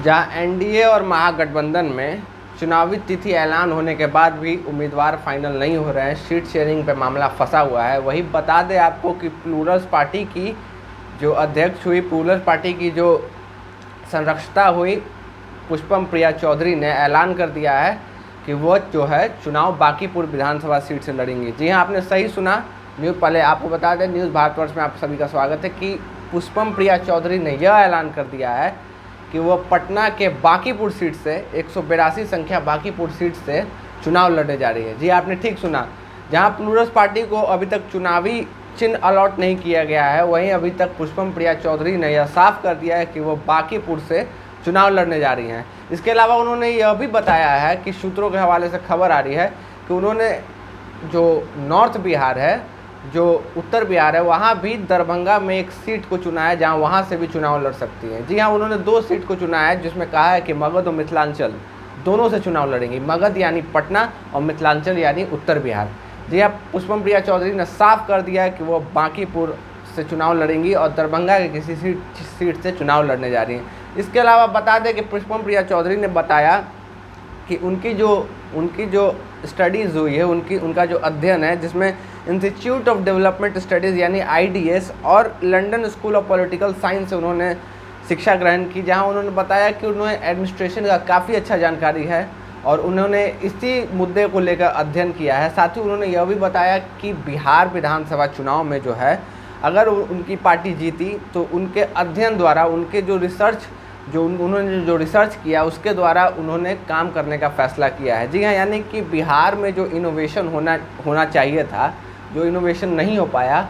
जहां एनडीए और महागठबंधन में चुनावी तिथि ऐलान होने के बाद भी उम्मीदवार फाइनल नहीं हो रहे हैं, सीट शेयरिंग पे मामला फंसा हुआ है। वही बता दें आपको कि प्लूरल्स पार्टी की जो अध्यक्ष हुई, प्लूरल्स पार्टी की जो संरक्षता हुई, पुष्पम प्रिया चौधरी ने ऐलान कर दिया है कि वो जो है चुनाव बांकीपुर विधानसभा सीट से लड़ेंगी। जी हाँ, आपने सही सुना। न्यूज़ पहले आपको बता दें, न्यूज़ भारतवर्ष में आप सभी का स्वागत है कि पुष्पम प्रिया चौधरी ने यह ऐलान कर दिया है कि वो पटना के बांकीपुर सीट से 182 संख्या बांकीपुर सीट से चुनाव लड़ने जा रही है। जी आपने ठीक सुना। जहां प्लूरल्स पार्टी को अभी तक चुनावी चिन्ह अलॉट नहीं किया गया है, वहीं अभी तक पुष्पम प्रिया चौधरी ने यह साफ कर दिया है कि वो बांकीपुर से चुनाव लड़ने जा रही हैं। इसके अलावा उन्होंने यह भी बताया है कि सूत्रों के हवाले से खबर आ रही है कि उन्होंने जो नॉर्थ बिहार है, जो उत्तर बिहार है, वहाँ भी दरभंगा में एक सीट को चुना है जहाँ वहाँ से भी चुनाव लड़ सकती हैं। जी हाँ, उन्होंने 2 सीट को चुना है जिसमें कहा है कि मगध और मिथिलांचल दोनों से चुनाव लड़ेंगी। मगध यानी पटना और मिथिलांचल यानी उत्तर बिहार। जी हाँ, पुष्पम प्रिया चौधरी ने साफ कर दिया है कि वो बांकीपुर से चुनाव लड़ेंगी और दरभंगा के किसी सीट से चुनाव लड़ने जा रही हैं। इसके अलावा बता दें कि पुष्पम प्रिया चौधरी ने बताया कि उनकी जो स्टडीज़ हुई है, उनका जो अध्ययन है, जिसमें इंस्टीट्यूट ऑफ डेवलपमेंट स्टडीज़ यानी IDS और London school of political science से उन्होंने शिक्षा ग्रहण की, जहां उन्होंने बताया कि उन्हें एडमिनिस्ट्रेशन का काफ़ी अच्छा जानकारी है और उन्होंने इसी मुद्दे को लेकर अध्ययन किया है। साथ ही उन्होंने यह भी बताया कि बिहार विधानसभा चुनाव में जो है, अगर उनकी पार्टी जीती तो उनके अध्ययन द्वारा, उनके जो रिसर्च उन्होंने रिसर्च किया उसके द्वारा उन्होंने काम करने का फैसला किया है। जी हाँ, यानी कि बिहार में जो इनोवेशन होना चाहिए था, जो इनोवेशन नहीं हो पाया,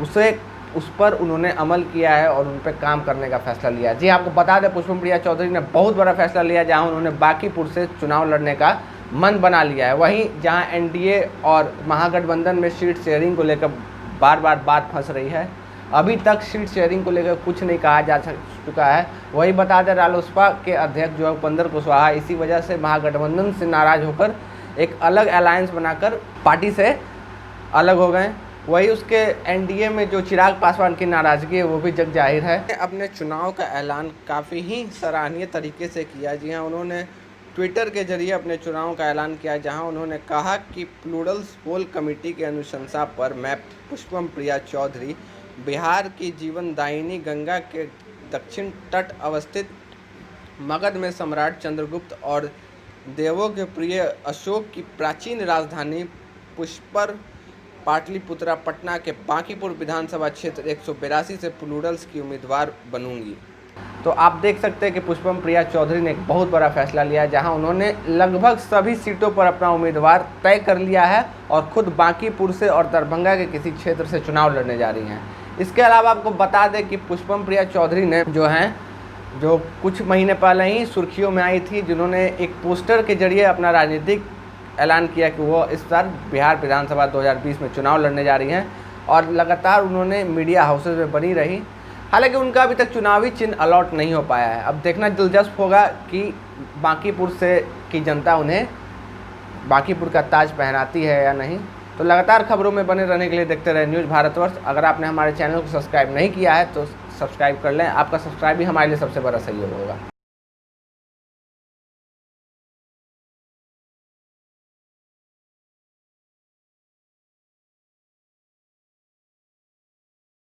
उस पर उन्होंने अमल किया है और उन पर काम करने का फैसला लिया। जी आपको बता दें, पुष्पम प्रिया चौधरी ने बहुत बड़ा फैसला लिया जहां उन्होंने बांकीपुर से चुनाव लड़ने का मन बना लिया है। वहीं जहां एनडीए और महागठबंधन में सीट शेयरिंग को लेकर बार बार बात फंस रही है, अभी तक सीट शेयरिंग को लेकर कुछ नहीं कहा जा चुका है। वही बता दें, रालोसपा के अध्यक्ष जो है उपेंद्र कुशवाहा इसी वजह से महागठबंधन से नाराज़ होकर एक अलग अलायंस बनाकर पार्टी से अलग हो गए। वही उसके एनडीए में जो चिराग पासवान की नाराज़गी है वो भी जग जाहिर है। अपने चुनाव का ऐलान काफ़ी ही सराहनीय तरीके से किया। जी हाँ, उन्होंने ट्विटर के जरिए अपने चुनाव का ऐलान किया, जहां उन्होंने कहा कि प्लूरल्स पोल कमेटी की अनुशंसा पर मैं पुष्पम प्रिया चौधरी बिहार की जीवनदायिनी गंगा के दक्षिण तट अवस्थित मगध में सम्राट चंद्रगुप्त और देवों के प्रिय अशोक की प्राचीन राजधानी पुष्पर पाटलिपुत्रा पटना के बांकीपुर विधानसभा क्षेत्र 182 से प्लूरल्स की उम्मीदवार बनूंगी। तो आप देख सकते हैं कि पुष्पम प्रिया चौधरी ने एक बहुत बड़ा फैसला लिया, जहां उन्होंने लगभग सभी सीटों पर अपना उम्मीदवार तय कर लिया है और खुद बांकीपुर से और दरभंगा के किसी क्षेत्र से चुनाव लड़ने जा रही हैं। इसके अलावा आपको बता दें कि पुष्पम प्रिया चौधरी ने जो कुछ महीने पहले ही सुर्खियों में आई थी, जिन्होंने एक पोस्टर के जरिए अपना राजनीतिक ऐलान किया कि वो इस साल बिहार विधानसभा 2020 में चुनाव लड़ने जा रही हैं और लगातार उन्होंने मीडिया हाउसेज में बनी रही। हालांकि उनका अभी तक चुनावी चिन्ह अलॉट नहीं हो पाया है। अब देखना दिलचस्प होगा कि बांकीपुर से की जनता उन्हें बांकीपुर का ताज पहनाती है या नहीं। तो लगातार खबरों में बने रहने के लिए देखते रहे न्यूज़ भारतवर्ष। अगर आपने हमारे चैनल को सब्सक्राइब नहीं किया है तो सब्सक्राइब कर लें। आपका सब्सक्राइब भी हमारे लिए सबसे बड़ा सहयोग होगा।